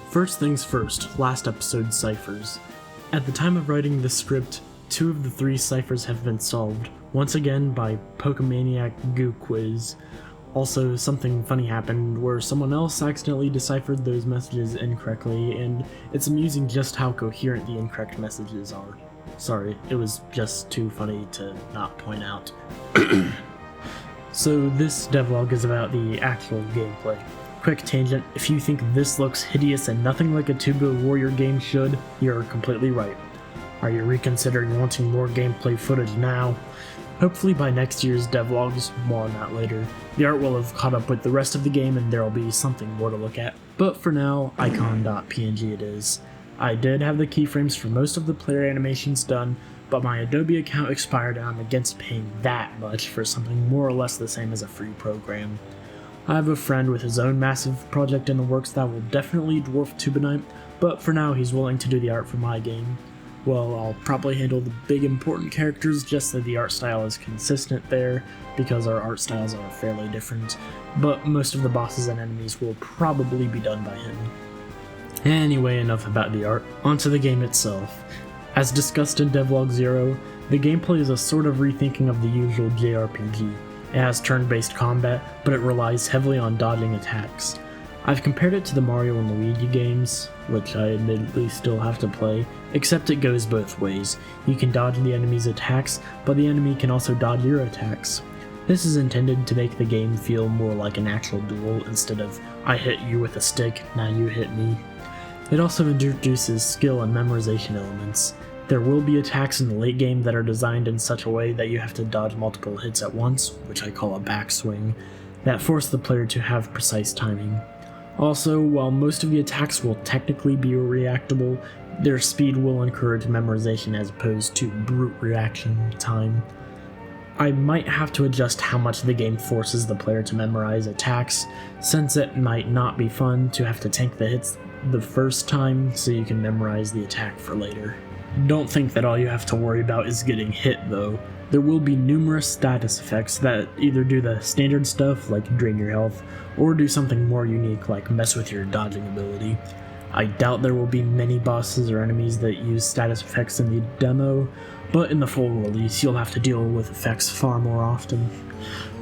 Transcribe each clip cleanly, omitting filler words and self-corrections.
First things first, last episode's ciphers. At the time of writing the script, 2 of the 3 ciphers have been solved, once again by Pokemaniac Goo Quiz. Also, something funny happened where someone else accidentally deciphered those messages incorrectly, and it's amusing just how coherent the incorrect messages are. Sorry, it was just too funny to not point out. So this devlog is about the actual gameplay. Quick tangent, if you think this looks hideous and nothing like a 2-bit warrior game should, you're completely right. Are you reconsidering wanting more gameplay footage now? Hopefully by next year's devlogs, more on that later. The art will have caught up with the rest of the game and there'll be something more to look at. But for now, icon.png it is. I did have the keyframes for most of the player animations done, but my Adobe account expired and I'm against paying that much for something more or less the same as a free program. I have a friend with his own massive project in the works that will definitely dwarf Tubanite, but for now he's willing to do the art for my game. Well, I'll probably handle the big important characters just so the art style is consistent there, because our art styles are fairly different, but most of the bosses and enemies will probably be done by him. Anyway, enough about the art, onto the game itself. As discussed in Devlog 0, the gameplay is a sort of rethinking of the usual JRPG. It has turn-based combat, but it relies heavily on dodging attacks. I've compared it to the Mario and Luigi games, which I admittedly still have to play, except it goes both ways. You can dodge the enemy's attacks, but the enemy can also dodge your attacks. This is intended to make the game feel more like an actual duel instead of I hit you with a stick, now you hit me. It also introduces skill and memorization elements. There will be attacks in the late game that are designed in such a way that you have to dodge multiple hits at once, which I call a backswing, that force the player to have precise timing. Also, while most of the attacks will technically be reactable, their speed will encourage memorization as opposed to brute reaction time. I might have to adjust how much the game forces the player to memorize attacks, since it might not be fun to have to tank the hits the first time so you can memorize the attack for later. Don't think that all you have to worry about is getting hit though. There will be numerous status effects that either do the standard stuff like drain your health, or do something more unique like mess with your dodging ability. I doubt there will be many bosses or enemies that use status effects in the demo, but in the full release you'll have to deal with effects far more often.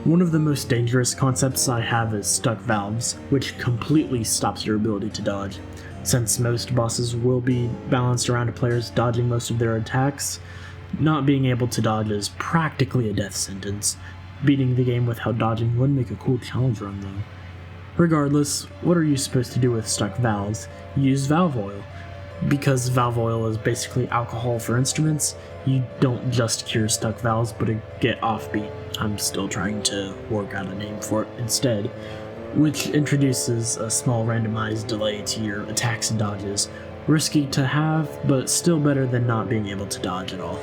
One of the most dangerous concepts I have is stuck valves, which completely stops your ability to dodge. Since most bosses will be balanced around a player's dodging most of their attacks, not being able to dodge is practically a death sentence. Beating the game without dodging would make a cool challenge run though. Regardless, what are you supposed to do with stuck valves? Use valve oil. Because valve oil is basically alcohol for instruments, you don't just cure stuck valves but get offbeat. I'm still trying to work out a name for it instead, which introduces a small randomized delay to your attacks and dodges. Risky to have, but still better than not being able to dodge at all.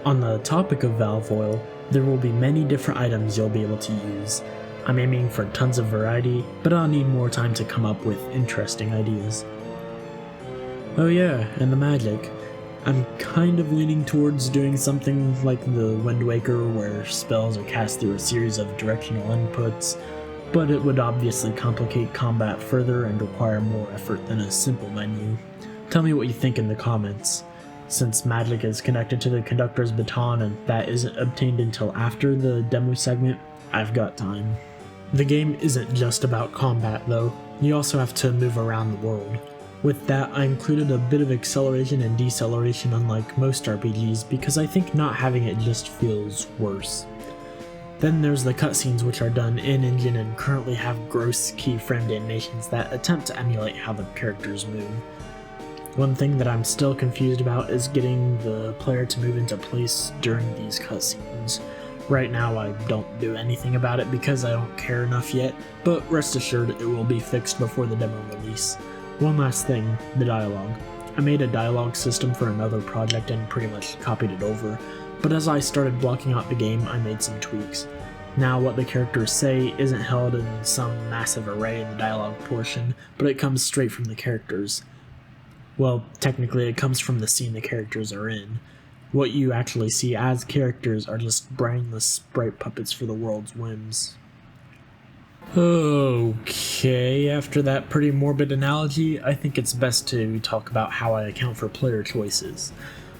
On the topic of valve oil, there will be many different items you'll be able to use. I'm aiming for tons of variety, but I'll need more time to come up with interesting ideas. Oh yeah, and the magic. I'm kind of leaning towards doing something like the Wind Waker where spells are cast through a series of directional inputs, but it would obviously complicate combat further and require more effort than a simple menu. Tell me what you think in the comments. Since magic is connected to the conductor's baton and that isn't obtained until after the demo segment, I've got time. The game isn't just about combat though, you also have to move around the world. With that, I included a bit of acceleration and deceleration unlike most RPGs because I think not having it just feels worse. Then there's the cutscenes, which are done in-engine and currently have gross keyframed animations that attempt to emulate how the characters move. One thing that I'm still confused about is getting the player to move into place during these cutscenes. Right now I don't do anything about it because I don't care enough yet, but rest assured it will be fixed before the demo release. One last thing, the dialogue. I made a dialogue system for another project and pretty much copied it over, but as I started blocking out the game, I made some tweaks. Now what the characters say isn't held in some massive array in the dialogue portion, but it comes straight from the characters. Well, technically it comes from the scene the characters are in. What you actually see as characters are just brainless sprite puppets for the world's whims. Okay, after that pretty morbid analogy, I think it's best to talk about how I account for player choices.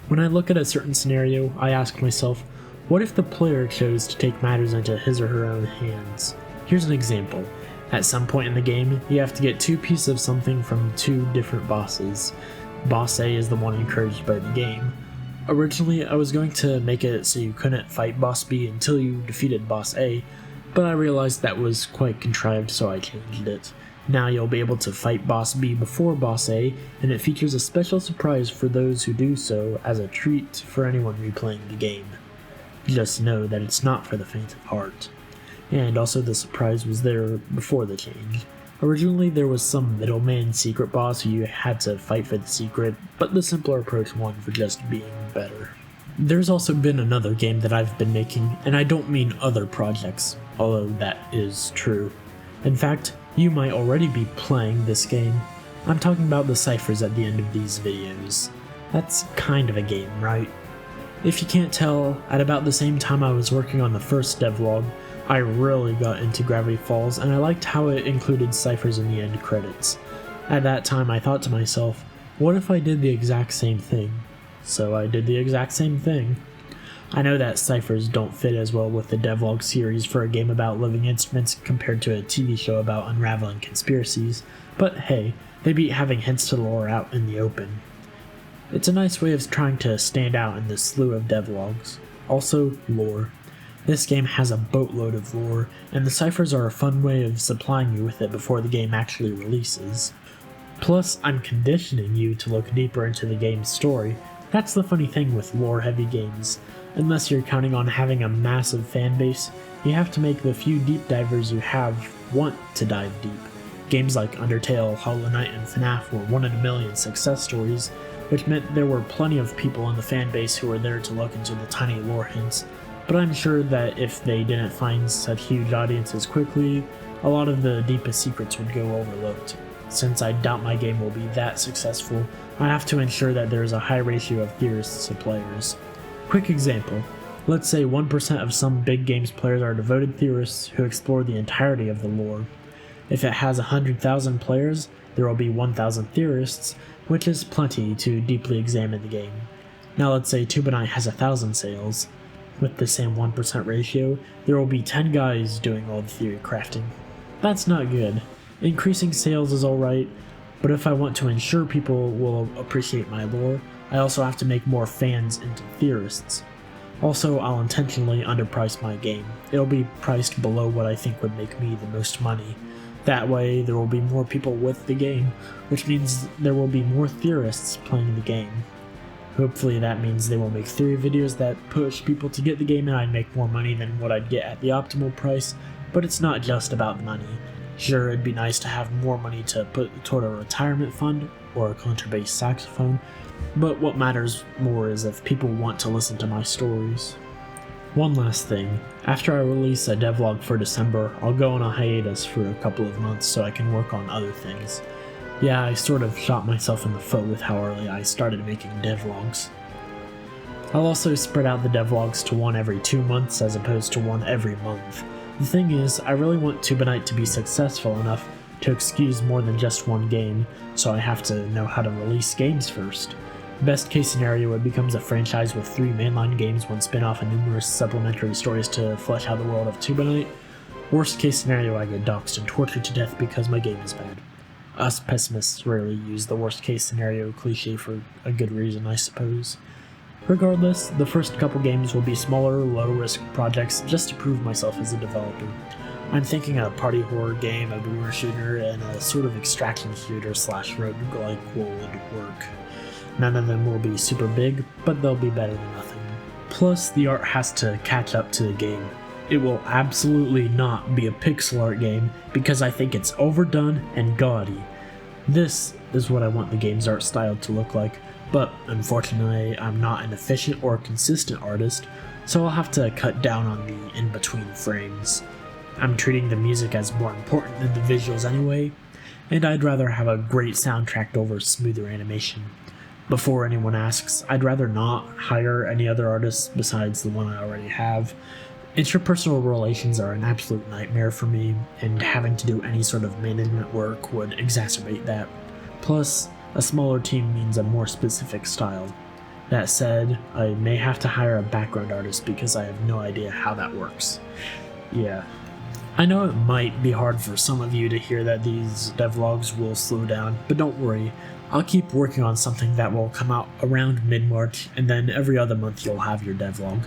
When I look at a certain scenario, I ask myself, what if the player chose to take matters into his or her own hands? Here's an example. At some point in the game, you have to get two pieces of something from two different bosses. Boss A is the one encouraged by the game. Originally, I was going to make it so you couldn't fight Boss B until you defeated Boss A, but I realized that was quite contrived, so I changed it. Now you'll be able to fight Boss B before Boss A, and it features a special surprise for those who do so as a treat for anyone replaying the game. Just know that it's not for the faint of heart. And also the surprise was there before the change. Originally there was some middleman secret boss who you had to fight for the secret, but the simpler approach won for just being better. There's also been another game that I've been making, and I don't mean other projects, although that is true. In fact, you might already be playing this game. I'm talking about the ciphers at the end of these videos. That's kind of a game, right? If you can't tell, at about the same time I was working on the first devlog, I really got into Gravity Falls, and I liked how it included ciphers in the end credits. At that time I thought to myself, what if I did the exact same thing? So I did the exact same thing. I know that ciphers don't fit as well with the devlog series for a game about living instruments compared to a TV show about unraveling conspiracies, but hey, they beat having hints to the lore out in the open. It's a nice way of trying to stand out in the slew of devlogs. Also, lore. This game has a boatload of lore, and the ciphers are a fun way of supplying you with it before the game actually releases. Plus, I'm conditioning you to look deeper into the game's story. That's the funny thing with lore-heavy games. Unless you're counting on having a massive fanbase, you have to make the few deep divers you have want to dive deep. Games like Undertale, Hollow Knight, and FNAF were one-in-a-million success stories, which meant there were plenty of people in the fanbase who were there to look into the tiny lore hints, but I'm sure that if they didn't find such huge audiences quickly, a lot of the deepest secrets would go overlooked. Since I doubt my game will be that successful, I have to ensure that there is a high ratio of theorists to players. Quick example. Let's say 1% of some big games players are devoted theorists who explore the entirety of the lore. If it has 100,000 players, there will be 1,000 theorists, which is plenty to deeply examine the game. Now let's say Tubanite has 1,000 sales. With the same 1% ratio, there will be 10 guys doing all the theory crafting. That's not good. Increasing sales is alright, but if I want to ensure people will appreciate my lore, I also have to make more fans into theorists. Also, I'll intentionally underprice my game. It'll be priced below what I think would make me the most money. That way, there will be more people with the game, which means there will be more theorists playing the game. Hopefully that means they will make theory videos that push people to get the game and I'd make more money than what I'd get at the optimal price, but it's not just about the money. Sure, it'd be nice to have more money to put toward a retirement fund or a contrabass saxophone, but what matters more is if people want to listen to my stories. One last thing, after I release a devlog for December, I'll go on a hiatus for a couple of months so I can work on other things. Yeah, I sort of shot myself in the foot with how early I started making devlogs. I'll also spread out the devlogs to one every 2 months as opposed to one every month. The thing is, I really want Tubanite to be successful enough to excuse more than just one game, so I have to know how to release games first. Best case scenario, it becomes a franchise with 3 mainline games, one spin-off, and numerous supplementary stories to flesh out the world of Tubanite. Worst case scenario, I get doxxed and tortured to death because my game is bad. Us pessimists rarely use the worst case scenario cliche for a good reason, I suppose. Regardless, the first couple games will be smaller, low-risk projects just to prove myself as a developer. I'm thinking a party horror game, a boomer shooter, and a sort of extraction shooter / roguelike would work. None of them will be super big, but they'll be better than nothing. Plus, the art has to catch up to the game. It will absolutely not be a pixel art game because I think it's overdone and gaudy. This is what I want the game's art style to look like, but unfortunately I'm not an efficient or consistent artist, so I'll have to cut down on the in-between frames. I'm treating the music as more important than the visuals anyway, and I'd rather have a great soundtrack over smoother animation. Before anyone asks, I'd rather not hire any other artists besides the one I already have. Interpersonal relations are an absolute nightmare for me, and having to do any sort of management work would exacerbate that. Plus, a smaller team means a more specific style. That said, I may have to hire a background artist because I have no idea how that works. Yeah. I know it might be hard for some of you to hear that these devlogs will slow down, but don't worry. I'll keep working on something that will come out around mid-March, and then every other month you'll have your devlog.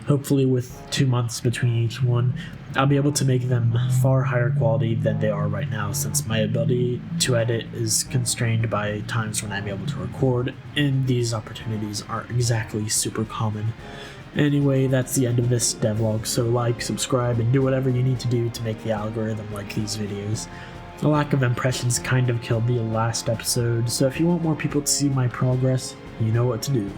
Hopefully with 2 months between each one, I'll be able to make them far higher quality than they are right now, since my ability to edit is constrained by times when I'm able to record, and these opportunities aren't exactly super common. Anyway, that's the end of this devlog, so like, subscribe, and do whatever you need to do to make the algorithm like these videos. The lack of impressions kind of killed the last episode, so if you want more people to see my progress, you know what to do.